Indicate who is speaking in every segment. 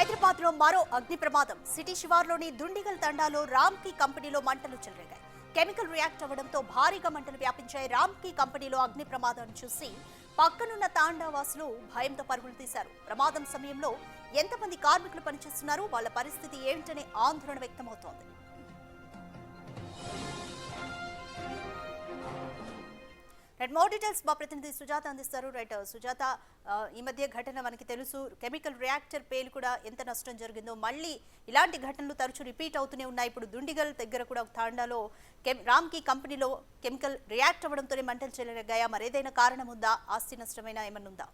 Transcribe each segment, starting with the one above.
Speaker 1: హైదరాబాద్ లో మరో అగ్ని ప్రమాదం. సిటీ శివార్లోని దుండిగల్ తండాలో రామ్కీ కంపెనీలో మంటలు చెలరేగాయి. కెమికల్ రియాక్ట్ అవ్వడంతో భారీగా మంటలు వ్యాపించాయి. రామ్కీ కంపెనీలో అగ్ని ప్రమాదాన్ని చూసి పక్కనున్న తాండావాసులు భయంతో పరుగులు తీశారు. ప్రమాదం సమయంలో ఎంతమంది కార్మికులు పనిచేస్తున్నారు, వాళ్ళ పరిస్థితి ఏమిటనే ఆందోళన వ్యక్తమవుతోంది. మోర్ డీటెయిల్స్ మా ప్రతినిధి సుజాత అందిస్తారు. సుజాత, ఈ మధ్య ఘటన మనకి తెలుసు, కెమికల్ రియాక్టర్ పేలు కూడా ఎంత నష్టం జరిగిందో, మళ్ళీ ఇలాంటి ఘటనలు తరచూ రిపీట్ అవుతూనే ఉన్నాయి. ఇప్పుడు దుండిగల్ దగ్గర కూడా తాండాలో రామ్కీ కంపెనీలో కెమికల్ రియాక్ట్ అవ్వడంతోనే మంటలు చెలరేగాయా? మరేదైనా కారణం ఉందా? ఆస్తి నష్టమైనా ఏమన్నా ఉందా?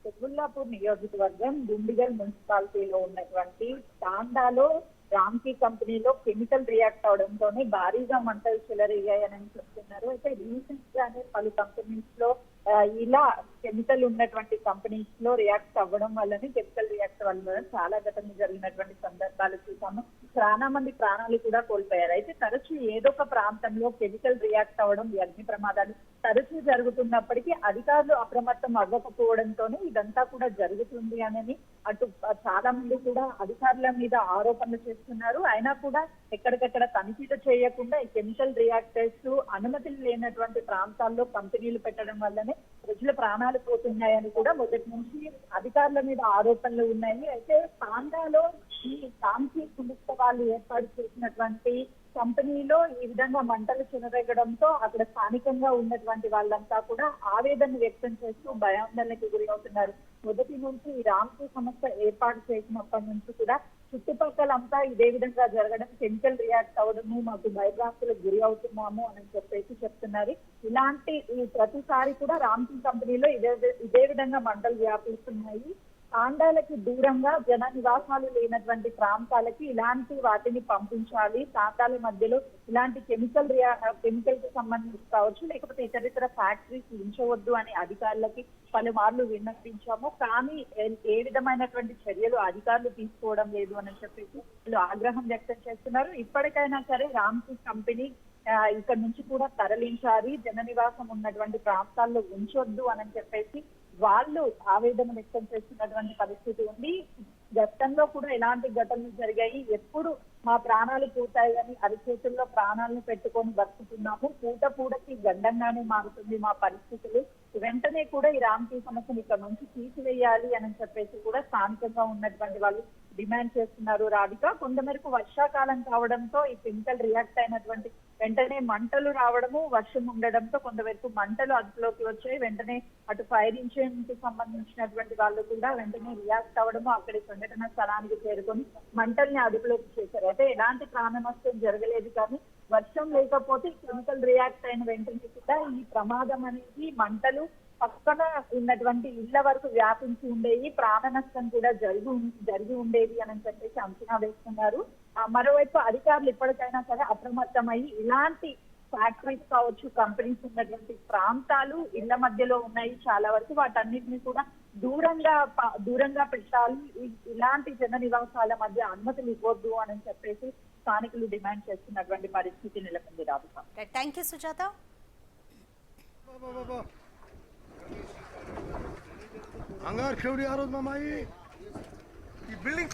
Speaker 2: చెగుల్లాపూర్ నియోజకవర్గం దుండిగల్ మున్సిపాలిటీలో ఉన్నటువంటి తాండాలో రామ్కీ కంపెనీలో కెమికల్ రియాక్ట్ అవడంతోనే భారీగా మంటలు చెలరేగాయని చెప్తున్నారు. అయితే రీసెంట్ గానే పలు కంపెనీస్ లో ఇలా కెమికల్ ఉన్నటువంటి కంపెనీస్ లో రియాక్ట్ అవ్వడం వల్లనే కెమికల్ రియాక్ట్ వల్ల చాలా ఘటనలు జరిగినటువంటి సందర్భాలు చూసాము. చాలా మంది ప్రాణాలు కూడా కోల్పోయారు. అయితే తరచూ ఏదో ఒక ప్రాంతంలో కెమికల్ రియాక్ట్ అవ్వడం, ఈ అగ్ని ప్రమాదాలు తరచూ జరుగుతున్నప్పటికీ అధికారులు అప్రమత్తం అవ్వకపోవడంతోనే ఇదంతా కూడా జరుగుతుంది అని అటు చాలా మంది కూడా అధికారుల మీద ఆరోపణలు చేస్తున్నారు. అయినా కూడా ఎక్కడికక్కడ తనిఖీలు చేయకుండా ఈ కెమికల్ రియాక్టర్స్ అనుమతులు లేనటువంటి ప్రాంతాల్లో కంపెనీలు పెట్టడం వల్లనే ప్రజల ప్రాణాలు పోతున్నాయని కూడా మొదటి నుంచి అధికారుల మీద ఆరోపణలు ఉన్నాయి. అయితే తాండాలో ఈ రామ్కీ సంస్థ వాళ్ళు ఏర్పాటు చేసినటువంటి కంపెనీలో ఈ విధంగా మంటలు చెలరేగడంతో అక్కడ స్థానికంగా ఉన్నటువంటి వాళ్ళంతా కూడా ఆవేదన వ్యక్తం చేస్తూ భయాందోళనకి గురి అవుతున్నారు. మొదటి నుంచి ఈ రామ్కీ సంస్థ ఏర్పాటు చేసినప్పటి నుంచి కూడా చుట్టుపక్కలంతా ఇదే విధంగా జరగడం, కెమికల్ రియాక్ట్ అవడము, మాకు భయభ్రాంతులకు గురి అవుతున్నాము అని చెప్పేసి చెప్తున్నారు. ఇలాంటి ఈ ప్రతిసారి కూడా రామ్కీ కంపెనీలో ఇదే విధంగా మంటలు వ్యాపిస్తున్నాయి. తాండాలకి దూరంగా జన నివాసాలు లేనటువంటి ప్రాంతాలకి ఇలాంటి వాటిని పంపించాలి. ప్రాంతాల మధ్యలో ఇలాంటి కెమికల్ కి సంబంధించి కావచ్చు, లేకపోతే ఇతరితర ఫ్యాక్టరీస్ ఉంచవద్దు అని అధికారులకి పలుమార్లు విన్నపించాము. కానీ ఏ విధమైనటువంటి చర్యలు అధికారులు తీసుకోవడం లేదు అని చెప్పేసి వాళ్ళు ఆగ్రహం వ్యక్తం చేస్తున్నారు. ఇప్పటికైనా సరే రామ్కీ కంపెనీ ఇక్కడ నుంచి కూడా తరలించాలి, జన నివాసం ఉన్నటువంటి ప్రాంతాల్లో ఉంచొద్దు అని చెప్పేసి వాళ్ళు ఆవేదన వ్యక్తం చేస్తున్నటువంటి పరిస్థితి ఉంది. గతంలో కూడా ఎలాంటి ఘటనలు జరిగాయి, ఎప్పుడు మా ప్రాణాలు పోతాయి అని అరిచేతుల్లో ప్రాణాలను పెట్టుకొని బతుకుతున్నాము, పూటకి గండంగానే మారుతుంది మా పరిస్థితులు, వెంటనే కూడా ఈ రామ్కీ సమస్యను ఇక్కడ నుంచి తీసివేయాలి అని చెప్పేసి కూడా స్థానికంగా ఉన్నటువంటి వాళ్ళు డిమాండ్ చేస్తున్నారు. రాధిక, కొంతమేరకు వర్షాకాలం కావడంతో ఈ కెమికల్ రియాక్ట్ అయినటువంటి వెంటనే మంటలు రావడము, వర్షం ఉండడంతో కొంతవరకు మంటలు అదుపులోకి వచ్చాయి. వెంటనే అటు ఫైర్ ఇంజిన్ కి సంబంధించినటువంటి వాళ్ళు కూడా వెంటనే రియాక్ట్ అవ్వడము, అక్కడి సంఘటన స్థలానికి చేరుకొని మంటల్ని అదుపులోకి చేశారు. అయితే ఎలాంటి ప్రాణ నష్టం జరగలేదు. కానీ వర్షం లేకపోతే కెమికల్ రియాక్ట్ అయిన వెంటనే కూడా ఈ ప్రమాదం అనేది మంటలు పక్కన ఉన్నటువంటి ఇళ్ల వరకు వ్యాపించి ఉండేవి, ప్రాణ నష్టం కూడా జరిగి ఉండేది అని చెప్పేసి అంచనా వేస్తున్నారు. మరోవైపు అధికారులు ఇప్పటికైనా సరే అప్రమత్తమయ్యి ఇలాంటి ఫ్యాక్టరీస్ కావచ్చు, కంపెనీస్ ఉన్నటువంటి ప్రాంతాలు ఇళ్ల మధ్యలో ఉన్నాయి చాలా వరకు, వాటన్నిటిని కూడా దూరంగా పెట్టాలి, ఇలాంటి జన నివాసాల మధ్య అనుమతులు ఇవ్వద్దు అని చెప్పేసి స్థానికులు డిమాండ్ చేస్తున్నటువంటి పరిస్థితి నెలకొంది. Radhika,
Speaker 1: thank you Sujatha.
Speaker 3: अंगार शेवटी आरोज मामाई बिल्डिंग